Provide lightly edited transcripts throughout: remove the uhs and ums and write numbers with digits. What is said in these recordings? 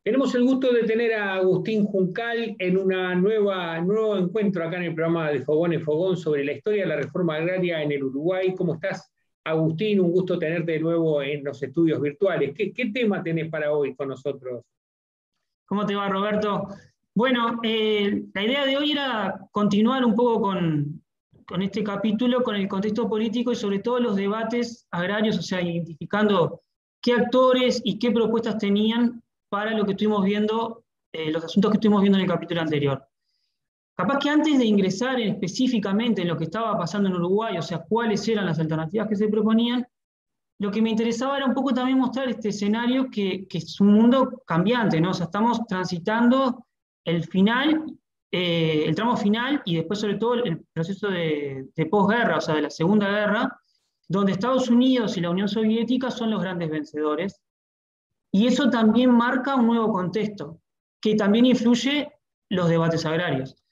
Tenemos el gusto de tener a Agustín Juncal en nuevo encuentro acá en el programa de Fogón en Fogón sobre la historia de la reforma agraria en el Uruguay. ¿Cómo estás, Agustín? Un gusto tenerte de nuevo en los estudios virtuales. ¿Qué tema tenés para hoy con nosotros? ¿Cómo te va, Roberto? Bueno, la idea de hoy era continuar un poco con este capítulo, con el contexto político y sobre todo los debates agrarios, o sea, identificando qué actores y qué propuestas tenían para lo que estuvimos viendo, los asuntos que estuvimos viendo en el capítulo anterior. Capaz que antes de ingresar específicamente en lo que estaba pasando en Uruguay, o sea, cuáles eran las alternativas que se proponían, lo que me interesaba era un poco también mostrar este escenario que es un mundo cambiante, ¿no? O sea, estamos transitando el final, el tramo final y después sobre todo el proceso de posguerra, o sea, de la Segunda Guerra, donde Estados Unidos y la Unión Soviética son los grandes vencedores. Y eso también marca un nuevo contexto, que también influye los debates agrarios.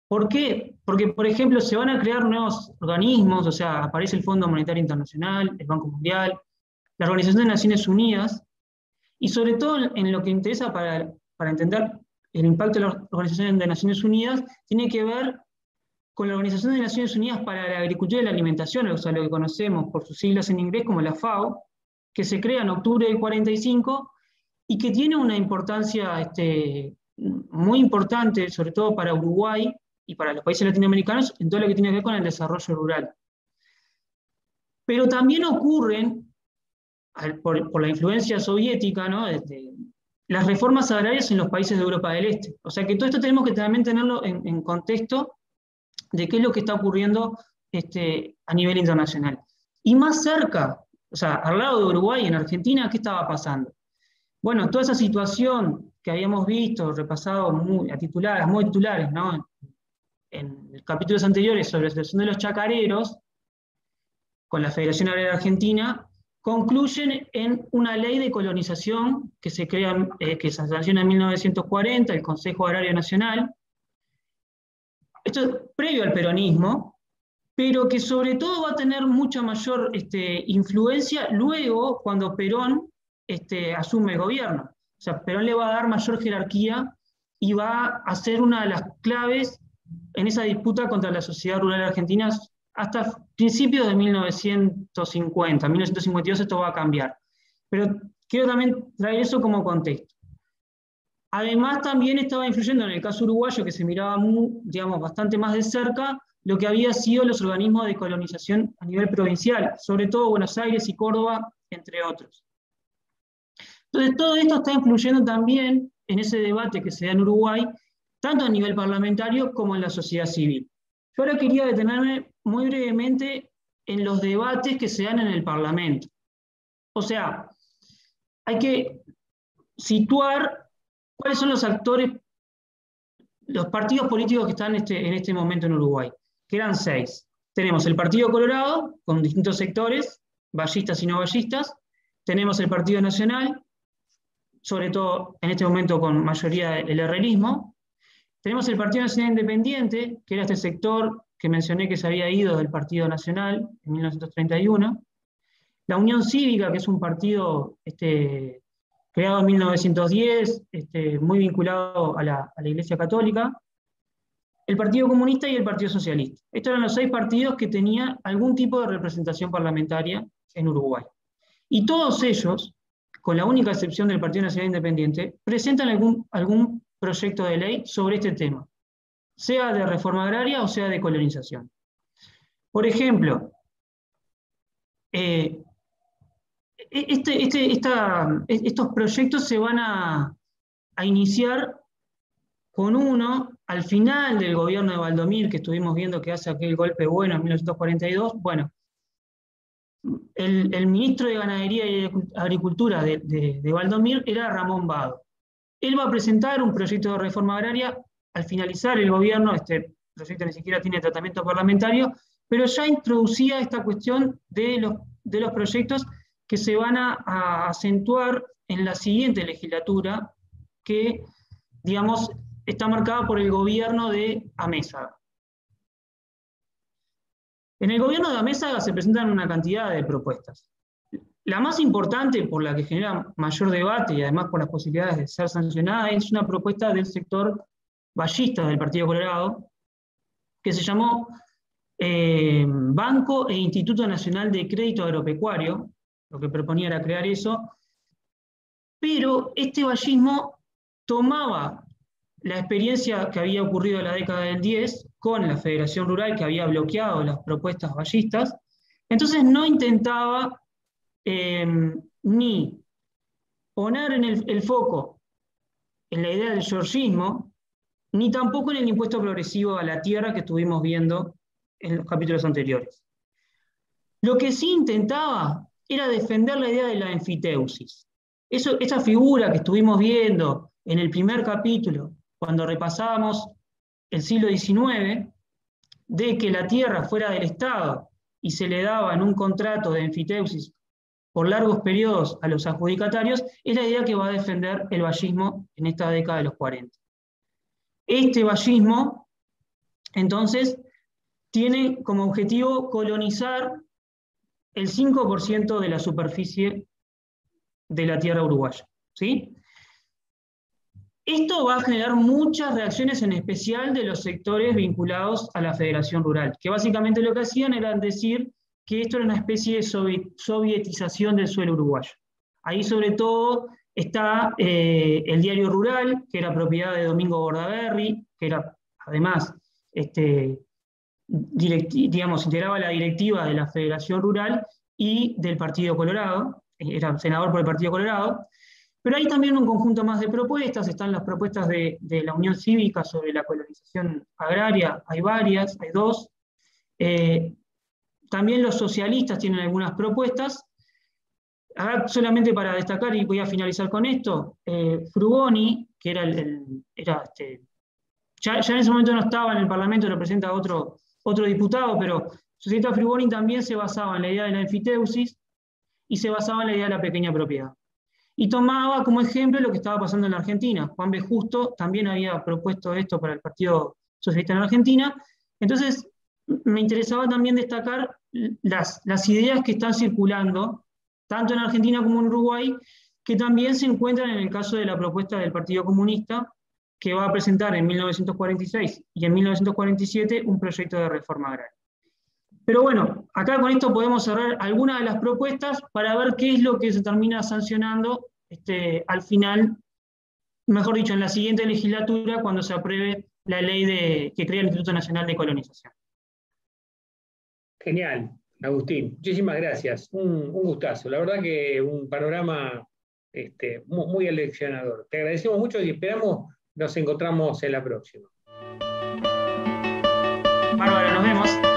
¿Por qué? Porque, por ejemplo, se van a crear nuevos organismos, o sea, aparece el Fondo Monetario Internacional, el Banco Mundial, la Organización de Naciones Unidas, y sobre todo en lo que interesa para entender el impacto de la Organización de Naciones Unidas, tiene que ver con la Organización de Naciones Unidas para la Agricultura y la Alimentación, o sea, lo que conocemos por sus siglas en inglés como la FAO, que se crea en octubre del 45 y que tiene una importancia muy importante, sobre todo para Uruguay y para los países latinoamericanos, en todo lo que tiene que ver con el desarrollo rural. Pero también ocurren, por la influencia soviética, ¿no? Las reformas agrarias en los países de Europa del Este. O sea que todo esto tenemos que también tenerlo en contexto de qué es lo que está ocurriendo a nivel internacional. Y más cerca, o sea, al lado de Uruguay, en Argentina, ¿qué estaba pasando? Bueno, toda esa situación que habíamos visto, repasado muy titulares, ¿no? En capítulos anteriores sobre la situación de los chacareros, con la Federación Agraria Argentina, concluyen en una ley de colonización que se crea, que se sanciona en 1940, el Consejo Agrario Nacional. Esto es previo al peronismo, pero que sobre todo va a tener mucha mayor influencia luego cuando Perón asume el gobierno. O sea, Perón le va a dar mayor jerarquía y va a ser una de las claves en esa disputa contra la sociedad rural argentina hasta principios de 1950. En 1952 esto va a cambiar. Pero quiero también traer eso como contexto. Además, también estaba influyendo en el caso uruguayo, que se miraba digamos, bastante más de cerca, lo que había sido los organismos de colonización a nivel provincial, sobre todo Buenos Aires y Córdoba, entre otros. Entonces, todo esto está influyendo también en ese debate que se da en Uruguay, tanto a nivel parlamentario como en la sociedad civil. Yo ahora quería detenerme muy brevemente en los debates que se dan en el Parlamento. O sea, hay que situar cuáles son los actores, los partidos políticos que están en este momento en Uruguay, que eran 6. Tenemos el Partido Colorado, con distintos sectores, ballistas y no ballistas. Tenemos el Partido Nacional, sobre todo en este momento con mayoría el herrerismo. Tenemos el Partido Nacional Independiente, que era este sector que mencioné que se había ido del Partido Nacional en 1931. La Unión Cívica, que es un partido creado en 1910, muy vinculado a la Iglesia Católica, el Partido Comunista y el Partido Socialista. Estos eran los 6 partidos que tenían algún tipo de representación parlamentaria en Uruguay. Y todos ellos, con la única excepción del Partido Nacional Independiente, presentan algún proyecto de ley sobre este tema, sea de reforma agraria o sea de colonización. Por ejemplo, estos proyectos se van a iniciar con uno al final del gobierno de Valdomir, que estuvimos viendo que hace aquel golpe bueno en 1942. Bueno, el ministro de Ganadería y Agricultura de Valdomir era Ramón Vado. Él va a presentar un proyecto de reforma agraria al finalizar el gobierno. Este proyecto ni siquiera tiene tratamiento parlamentario, pero ya introducía esta cuestión de los proyectos que se van a acentuar en la siguiente legislatura, que, digamos, está marcada por el gobierno de Amézaga. En el gobierno de Amézaga se presentan una cantidad de propuestas. La más importante, por la que genera mayor debate y además por las posibilidades de ser sancionada, es una propuesta del sector ballista del Partido Colorado, que se llamó Banco e Instituto Nacional de Crédito Agropecuario. Lo que proponía era crear eso, pero este ballismo tomaba la experiencia que había ocurrido en la década del 10 con la Federación Rural, que había bloqueado las propuestas ballistas, entonces no intentaba ni poner en el foco en la idea del georgismo, ni tampoco en el impuesto progresivo a la tierra que estuvimos viendo en los capítulos anteriores. Lo que sí intentaba era defender la idea de la enfiteusis. Esa figura que estuvimos viendo en el primer capítulo, cuando repasábamos el siglo XIX, de que la tierra fuera del Estado y se le daba en un contrato de enfiteusis por largos periodos a los adjudicatarios, es la idea que va a defender el ballismo en esta década de los 40. Este ballismo, entonces, tiene como objetivo colonizar el 5% de la superficie de la tierra uruguaya, ¿sí? Esto va a generar muchas reacciones, en especial de los sectores vinculados a la Federación Rural, que básicamente lo que hacían era decir que esto era una especie de sovietización del suelo uruguayo. Ahí sobre todo está el Diario Rural, que era propiedad de Domingo Bordaberry, que era además, integraba la directiva de la Federación Rural y del Partido Colorado, era senador por el Partido Colorado. Pero hay también un conjunto más de propuestas, están las propuestas de la Unión Cívica sobre la colonización agraria, hay varias, hay dos. También los socialistas tienen algunas propuestas. Ahora, solamente para destacar, y voy a finalizar con esto, Frugoni, que ya en ese momento no estaba en el Parlamento, lo presenta otro diputado, pero socialista Frugoni también se basaba en la idea de la enfiteusis y se basaba en la idea de la pequeña propiedad. Y tomaba como ejemplo lo que estaba pasando en la Argentina. Juan B. Justo también había propuesto esto para el Partido Socialista en Argentina. Entonces, me interesaba también destacar las ideas que están circulando, tanto en Argentina como en Uruguay, que también se encuentran en el caso de la propuesta del Partido Comunista, que va a presentar en 1946 y en 1947 un proyecto de reforma agraria. Pero bueno, acá con esto podemos cerrar algunas de las propuestas para ver qué es lo que se termina sancionando al final, mejor dicho, en la siguiente legislatura, cuando se apruebe la ley que crea el Instituto Nacional de Colonización. Genial, Agustín. Muchísimas gracias. Un gustazo. La verdad que un panorama muy aleccionador. Te agradecemos mucho y esperamos nos encontramos en la próxima. Bárbaro, nos vemos.